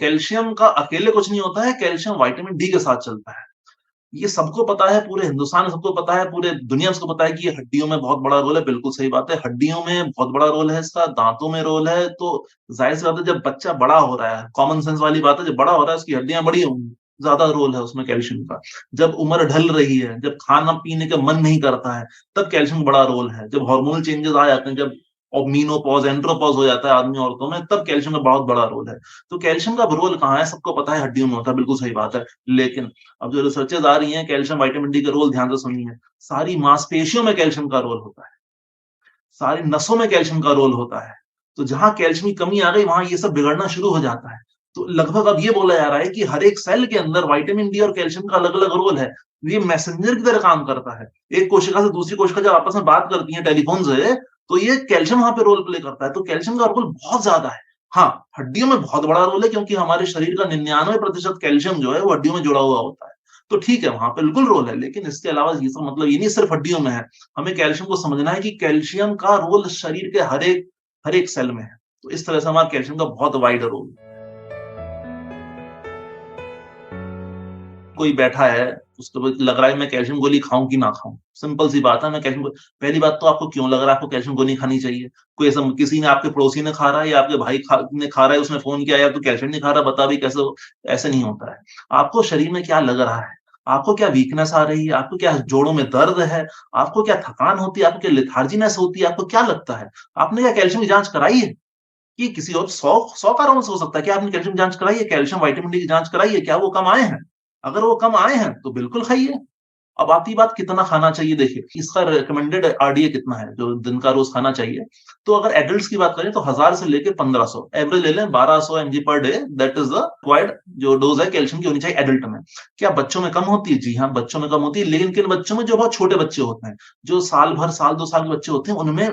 Calcium का अकेले कुछ नहीं होता है, कैल्शियम विटामिन डी के साथ चलता है। ये सबको पता है, पूरे हिंदुस्तान में सबको पता है, पूरे दुनिया में सबको पता है कि ये हड्डियों में बहुत बड़ा रोल है, बिल्कुल सही बात है। हड्डियों में बहुत बड़ा रोल है इसका, दाँतों में रोल है, तो ज़ाहिर-सी बात है जब बच्चा बड़ा हो रहा है, कॉमन सेंस वाली बात है, जब बड़ा हो रहा है उसकी हड्डियाँ बड़ी होंगी, ज़्यादा रोल है उसमें कैल्शियम का। जब उम्र ढल रही है, जब खाना-पीने का मन नहीं करता है, तब कैल्शियम का बड़ा रोल है। जब हार्मोनल चेंजेज़ आ जाते हैं, जब मेनोपॉज़, एंड्रोपॉज़ हो जाता है आदमी औरतों में, तब कैल्शियम का बहुत बड़ा रोल है। तो कैल्शियम का अब रोल कहाँ है, सबको पता है हड्डियों में होता है, बिल्कुल सही बात है। लेकिन अब जो रिसर्चेज़ आ रही हैं, कैल्शियम, विटामिन डी का रोल ध्यान से सुनिए, सारी मांसपेशियों में कैल्शियम का रोल होता है, सारी नसों में कैल्शियम का रोल होता है। तो जहाँ कैल्शियम की कमी आ गई, वहाँ ये सब बिगड़ना शुरू हो जाता है। तो लगभग अब ये बोला जा रहा है कि हर एक सेल के अंदर विटामिन डी और कैल्शियम का अलग-अलग रोल है। ये मैसेंजर की तरह काम करता है। एक कोशिका से दूसरी कोशिका जब आपस में बात करती है टेलीफ़ोन से, तो ये कैल्शियम वहाँ पे रोल प्ले करता है। तो कैल्शियम का रोल बहुत ज़्यादा है। हाँ, हड्डियों में बहुत बड़ा रोल है क्योंकि हमारे शरीर का 99% कैल्शियम जो है वो हड्डियों में जुड़ा हुआ होता है। तो ठीक है, वहाँ पे बिल्कुल रोल है, लेकिन इसके अलावा ये सब मतलब ये नहीं सिर्फ़ हड्डियों में है। हमें कैल्शियम को समझना है कि कैल्शियम का रोल शरीर के हर एक सेल में है। तो इस तरह से हमारा कैल्शियम का बहुत वाइड रोल है। कोई बैठा है, उसको लग रहा है मैं कैल्शियम गोली खाऊँ कि ना खाऊँ? सिंपल सी बात है, मैं कैल्शियम गो पहली बात तो आपको क्यों लग रहा है आपको कैल्शियम गोली खानी चाहिए? कोई ऐसा किसी ने आपके पड़ोसी ने खा रहा है या आपके भाई ने खा रहा है, उसने फ़ोन किया यार तू कैल्शियम नहीं खा रहा बता अभी कैसे हो? ऐसे नहीं होता है। आपको शरीर में क्या लग रहा है? आपको क्या वीकनेस आ रही है? आपको क्या जोड़ों में दर्द है? आपको क्या थकान होती है? आपको क्या लेथार्जीनेस होती है? आपको क्या लगता है? आपने क्या कैल्शियम की जाँच कराई है? कि किसी और 100 कारणों से हो सकता है। क्या आपने कैल्शियम जाँच कराई है? कैल्शियम, विटामिन डी की जाँच कराई है? क्या वो कम आए हैं? अगर वो कम आए हैं, तो बिल्कुल खाइए। अब आती बात कितना खाना चाहिए देखिए, इसका रिकमेंडेड आरडीए कितना है, जो दिन का रोज़ खाना चाहिए। तो अगर एडल्ट्स की बात करें तो 1000 से लेके 1500 एवरेज ले लें 1200 MG per day that is the required जो डोज़ है कैल्शियम की होनी चाहिए एडल्ट में। क्या बच्चों में कम होती है? जी हाँ, बच्चों में कम होती है, लेकिन किन बच्चों में? जो बहुत छोटे बच्चे होते हैं, जो साल भर, साल 2 साल के बच्चे होते हैं, उनमें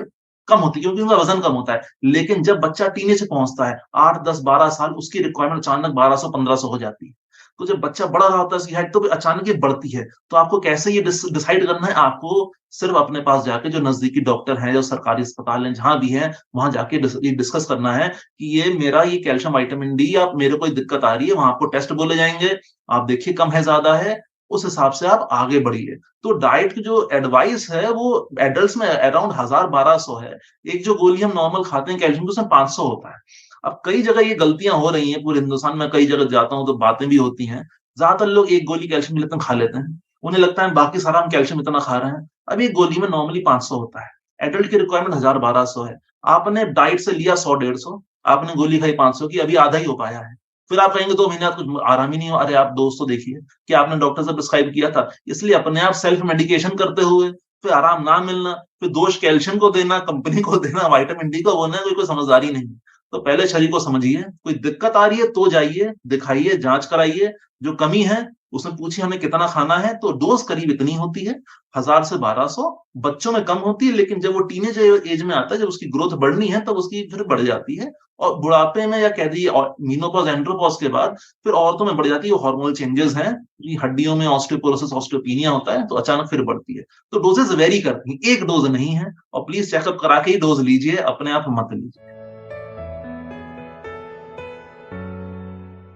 कम होती है क्योंकि उनका वज़न कम होता है। लेकिन जब बच्चा टीनेज पहुँचता है, 8, 10, 12 साल उसकी रिक्वायरमेंट अचानक 1200-1500 हो जाती है। तो जब बच्चा बड़ा रहा होता है उसकी हाइट तो भी अचानक ये बढ़ती है। तो आपको कैसे ये डिसाइड करना है? आपको सिर्फ़ अपने पास जाके जो नज़दीकी डॉक्टर हैं, जो सरकारी अस्पताल हैं, जहाँ भी हैं, वहाँ जाके ये डिस्कस करना है कि ये मेरा ये कैल्शियम, विटामिन डी या मेरे को कोई दिक्कत आ रही है, वहाँ आपको टेस्ट बोले जाएँगे। आप देखिए कम है, ज़्यादा है, उस हिसाब से आप आगे बढ़िए। तो डाइट की जो एडवाइस है वो एडल्ट्स में अराउंड 1000-1200 है। एक जो गोली हम नॉर्मल खाते हैं कैल्शियम की उसमें 500 होता है। अब कई जगह ये गलतियाँ हो रही हैं पूरे हिंदुस्तान में, कई जगह जाता हूँ तो बातें भी होती हैं। ज़्यादातर लोग एक गोली कैल्शियम की लेते हैं, खा लेते हैं। उन्हें लगता है बाकी सारा हम कैल्शियम इतना खा रहे हैं। अब एक गोली में नॉर्मली 500 होता है। एडल्ट की रिक्वायरमेंट 1000-1200 है। आपने डाइट से लिया 100-150, आपने गोली खाई 500 की, अभी आधा ही हो पाया है। फिर आप कहेंगे 2 महीने बाद कुछ आराम ही नहीं हुआ। अरे आप डोज़ तो देखिए, क्या आपने डॉक्टर से प्रिस्क्राइब किया था? इसलिए अपने आप सेल्फ मेडिकेशन करते हुए, फिर आराम ना मिलना, फिर दोष कैल्शियम को देना, कंपनी को देना, विटामिन डी को बोलना, कोई समझदारी नहीं है। तो पहले शरीर को समझिए, कोई दिक्कत आ रही है तो जाइए, दिखाइए, जाँच कराइए, जो कमी है उसमें पूछिए हमें कितना खाना है, तो डोज़ करीब इतनी होती है, 1000 से 1200 बच्चों में कम होती है, लेकिन जब वो टीनेज एज में आता है, जब उसकी ग्रोथ बढ़नी है, तब उसकी फिर बढ़ जाती है और बुढ़ापे में या कह दीजिए मेनोपॉज़, एंड्रोपॉज़ के बाद फिर औरतों में बढ़ जाती है, वो हार्मोनल चेंजेज़ हैं, ये हड्डियों में ऑस्टियोपोरोसिस, ऑस्टियोपेनिया होता है, तो अचानक फिर बढ़ती है। तो डोज़ेज़ वेरी करती हैं, एक डोज़ नहीं है और प्लीज़ चेकअप करा के ही डोज़ लीजिए, अपने आप मत लीजिए।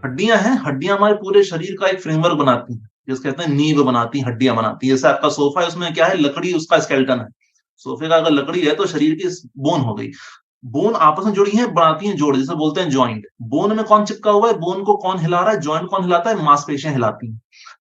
हड्डियाँ हैं, हड्डियाँ हमारे पूरे शरीर का एक फ्रेमवर्क बनाती हैं, जिसे कहते हैं नींव बनाती हैं, हड्डियाँ बनाती हैं। जैसे आपका सोफ़ा है उसमें क्या है लकड़ी उसका स्केलेटन है। सोफ़े का अगर लकड़ी है तो शरीर की बोन हो गई। बोन आपस में जुड़ी हैं, बनाती हैं जोड़ जिसे बोलते हैं जॉइंट। बोन में कौन चिपका हुआ है, बोन को कौन हिला रहा है, जॉइंट कौन हिलाता है, मांसपेशियाँ हिलाती हैं।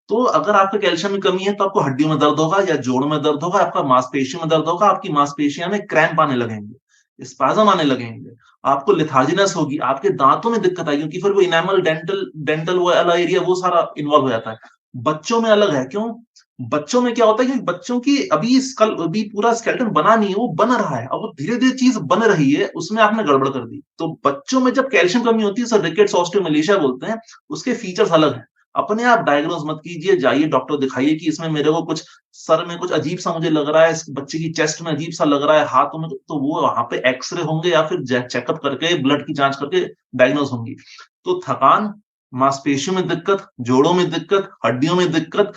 तो अगर आपको कैल्शियम की कमी है तो आपको हड्डियों में दर्द होगा या जोड़ों में दर्द होगा, आपका मांसपेशियों में दर्द होगा, आपकी मांसपेशियाँ में क्रैम्प आने लगेंगे, स्पाज़म आने लगेंगे, आपको लेथार्जीनेस होगी, आपके दाँतों में दिक्कत आएगी क्योंकि फिर वो इनेमल डेंटल डेंटल वो वाला एरिया वो सारा इन्वॉल्व हो जाता है। बच्चों में अलग है, क्यों? बच्चों में क्या होता है कि बच्चों की अभी पूरा स्केलेटन बना नहीं है, वो बन रहा है। अब वो धीरे-धीरे चीज़ बन रही है, उसमें आपने गड़बड़ कर दी। तो बच्चों में जब कैल्शियम कमी होती है, उसे रिकेट्स ऑस्टियोमैलेशिया बोलते हैं, उसके फीचर्स अलग हैं। अपने आप डायग्नोज़ मत कीजिए, जाइए डॉक्टर दिखाइए कि इसमें मेरे को कुछ सर में कुछ अजीब-सा मुझे लग रहा है, इस बच्चे की चेस्ट में अजीब-सा लग रहा है, हाथों में तो वो वहाँ पे एक्स-रे होंगे या फिर चेकअप करके ब्लड की जाँच करके डायग्नोज़ होंगी। तो थकान, मांसपेशियों में दिक्कत, जोड़ों में दिक्कत, हड्डियों में दिक्कत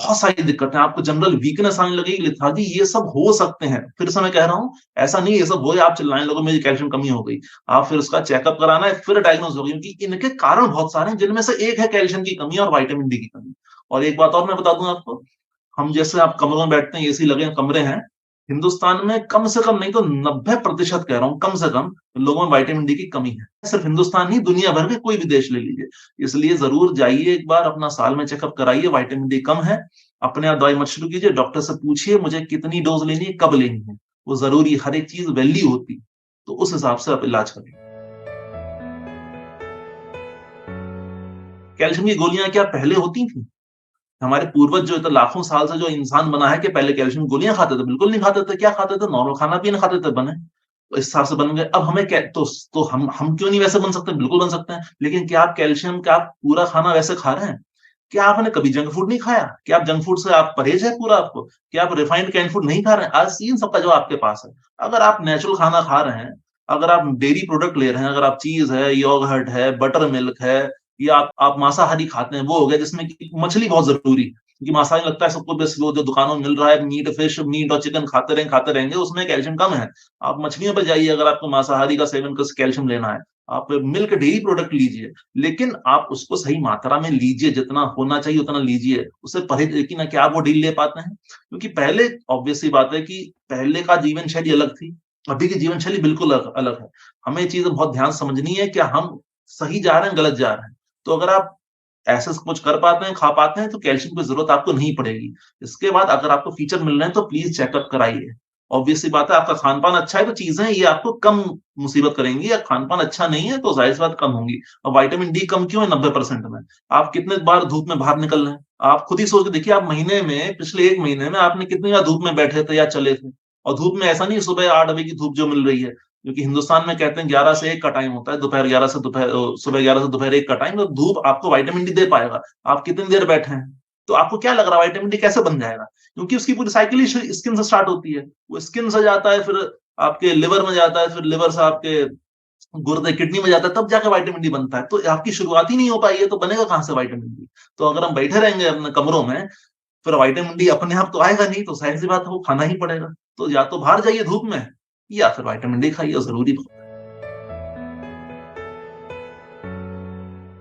बहुत सारी दिक्कतें, आपको जनरल वीकनेस आने लगेगी, लेथार्जी, ये सब हो सकते हैं। फिर से मैं कह रहा हूँ, ऐसा नहीं है ये सब हो गया आप चिल्लाने लगो मेरी कैल्शियम कमी हो गई। आप फिर उसका चेकअप कराना है, फिर डायग्नोज होगी, क्योंकि इनके कारण बहुत सारे हैं, जिनमें से एक है कैल्शियम की कमी और विटामिन डी की कमी। और एक बात और मैं बता दूं आपको, हम जैसे आप कमरों में बैठते हैं, एसी लगे कमरे हैं, हिंदुस्तान में कम से कम नहीं तो 90% कह रहा हूं, कम से कम लोगों में विटामिन डी की कमी है। सिर्फ हिंदुस्तान नहीं, दुनिया भर के कोई भी देश ले लीजिए। इसलिए जरूर जाइए एक बार, अपना साल में चेकअप कराइए, विटामिन डी कम है, अपने आप दवाई मत शुरू कीजिए, डॉक्टर से पूछिए मुझे कितनी डोज लेनी है, कब लेनी है, वो जरूरी, हर एक चीज वैल्यू होती, तो उस हिसाब से आप इलाज करें। कैल्शियम की गोलियां क्या पहले होती थी? हमारे पूर्वज जो इतने लाखों साल से जो इंसान बना है, कि पहले कैल्शियम गोलियां खाते थे? बिल्कुल नहीं खाते थे। क्या खाते थे? नॉर्मल खाना पीना खाते थे, बने तो इस हिसाब से बन गए। अब हमें क्या, तो हम क्यों नहीं वैसे बन सकते? बिल्कुल बन सकते हैं। लेकिन क्या आप कैल्शियम का आप पूरा खाना वैसे खा रहे हैं? क्या आपने कभी जंक फूड नहीं खाया? क्या आप जंक फूड से आप परहेज है पूरा आपको? क्या आप रिफाइंड कैन फूड नहीं खा रहे हैं? आज इन सबका जवाब आपके पास है। अगर आप नेचुरल खाना खा रहे हैं, अगर आप डेयरी प्रोडक्ट ले रहे हैं, अगर आप चीज है, योगर्ट है, बटर मिल्क है, या आप मांसाहारी खाते हैं, वो हो गया, जिसमें कि मछली बहुत जरूरी है, क्योंकि मांसाहारी लगता है सबको, बस वो जो दुकानों में मिल रहा है मीट, फिश, मीट और चिकन खाते रहेंगे, उसमें कैल्शियम कम है। आप मछलियों पर जाइए, अगर आपको मांसाहारी का सेवन कर कैल्शियम लेना है, आप मिल्क डेयरी प्रोडक्ट लीजिए, लेकिन आप उसको सही मात्रा में लीजिए, जितना होना चाहिए उतना लीजिए, उससे परहेज। लेकिन क्या आप वो डील ले पाते हैं? क्योंकि पहले, ऑब्वियस सी बात है कि पहले का जीवन शैली अलग थी, अभी की जीवन शैली बिल्कुल अलग अलग है। हमें ये चीज़ बहुत ध्यान समझनी है कि हम सही जा रहे हैं, गलत जा रहे हैं। तो अगर आप ऐसा कुछ कर पाते हैं, खा पाते हैं, तो कैल्शियम की ज़रूरत आपको नहीं पड़ेगी। इसके बाद अगर आपको फीचर मिल रहे हैं, तो प्लीज़ चेकअप कराइए। ऑब्वियस सी बात है, आपका खान-पान अच्छा है, तो चीज़ें ये आपको कम मुसीबत करेंगी, या खान-पान अच्छा नहीं है, तो ज़ाहिर-सी बात कम होंगी। और विटामिन डी कम क्यों है 90% में? आप कितने बार धूप में बाहर निकल रहे हैं? आप खुद ही सोच के देखिए, आप महीने में, पिछले 1 महीने में आपने कितनी बार धूप में बैठे थे या चले थे? और धूप में ऐसा नहीं सुबह 8 बजे की धूप जो मिल रही है, क्योंकि हिंदुस्तान में कहते हैं 11 से 1 का टाइम होता है, दोपहर 11 से सुबह 11 से दोपहर 1 का टाइम, तो धूप आपको विटामिन डी दे पाएगा। आप कितनी देर बैठे हैं? तो आपको क्या लग रहा है विटामिन डी कैसे बन जाएगा? क्योंकि उसकी पूरी साइकिल ही स्किन से स्टार्ट होती है। वो स्किन से जाता है, फिर आपके लिवर में जाता है, फिर लिवर से आपके गुर्दे, किडनी में जाता है, तब जाके विटामिन डी बनता है। तो आपकी शुरुआत ही नहीं हो पाई है, तो बनेगा कहाँ से विटामिन डी? तो अगर हम बैठे रहेंगे अपने कमरों में, फिर विटामिन डी अपने आप तो आएगा नहीं, तो ज़ाहिर-सी बात है वो खाना ही पड़ेगा। तो या तो बाहर जाइए धूप में, या फिर विटामिन डी खाइए, ज़रूरी बहुत है।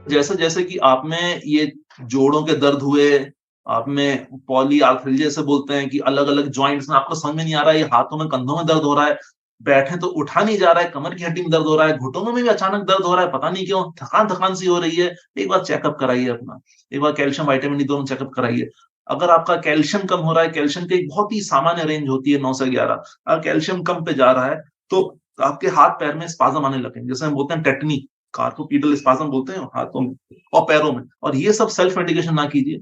जैसे-जैसे कि आप में ये जोड़ों के दर्द हुए, आप में पॉलीआर्थल्जिया जिसे बोलते हैं, कि अलग-अलग जॉइंट्स में आपको समझ में नहीं आ रहा है, ये हाथों में, कंधों में दर्द हो रहा है, बैठे तो उठा नहीं जा रहा है, कमर की हड्डी में दर्द हो रहा है, घुटनों में भी अचानक दर्द हो रहा है, पता नहीं क्यों, थकान-थकान सी हो रही है, एक बार चेकअप कराइए अपना। एक बार कैल्शियम, विटामिन डी दोनों चेकअप कराइए। अगर आपका कैल्शियम कम हो रहा है, कैल्शियम की एक बहुत ही सामान्य रेंज होती है 9 से 11, अगर कैल्शियम कम पे जा रहा है, तो आपके हाथ-पैर में स्पाज़म आने लगेंगे, जिसे हम बोलते हैं टेटनी, कार्पोपिडल स्पाज़म बोलते हैं हाथों में और पैरों में। और ये सब सेल्फ मेडिकेशन ना कीजिए।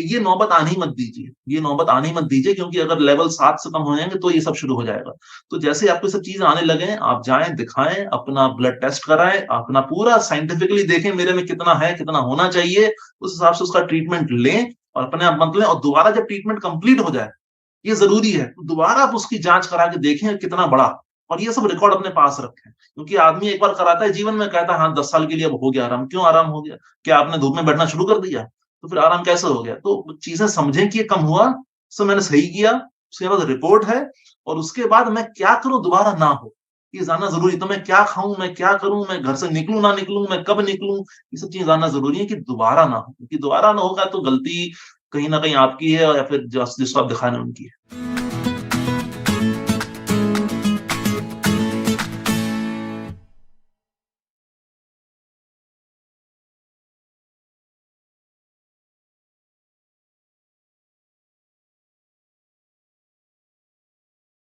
ये नौबत आने ही मत दीजिए, ये नौबत आने ही मत दीजिए, क्योंकि अगर लेवल 7 से कम हो जाएँगे, तो ये सब शुरू हो जाएगा। तो जैसे ही आपको ये सब चीज़ें आने लगें, आप जाएँ, दिखाएँ, अपना ब्लड टेस्ट कराएँ, अपना पूरा साइंटिफिकली देखें मेरे में कितना है, कितना होना चाहिए, उस हिसाब से उसका ट्रीटमेंट लें, और अपने आप मत लें, और दोबारा जब ट्रीटमेंट कंप्लीट हो जाए, ये ज़रूरी है, तो दोबारा आप उसकी जाँच करा के देखें कितना बढ़ा, और ये सब रिकॉर्ड अपने पास रखें। क्योंकि आदमी एक बार कराता है जीवन में, कहता है हाँ 10 साल के लिए अब हो गया आराम। क्यों आराम हो गया? क्या आपने धूप में बैठना शुरू कर दिया? तो फिर आराम कैसे हो गया? तो चीज़ें समझें कि ये कम हुआ, सो मैंने सही किया, उसके बाद रिपोर्ट है, और उसके बाद मैं क्या करूँ दोबारा ना हो, ये जानना ज़रूरी है। तो मैं क्या खाऊँ, मैं क्या करूँ, मैं घर से निकलूँ ना निकलूँ, मैं कब निकलूँ? ये सब चीज़ें जानना ज़रूरी है, कि दोबारा ना हो, क्योंकि दोबारा ना होगा तो गलती कहीं न कहीं आपकी है, या फिर जिसको आप दिखा रहे हैं उनकी है।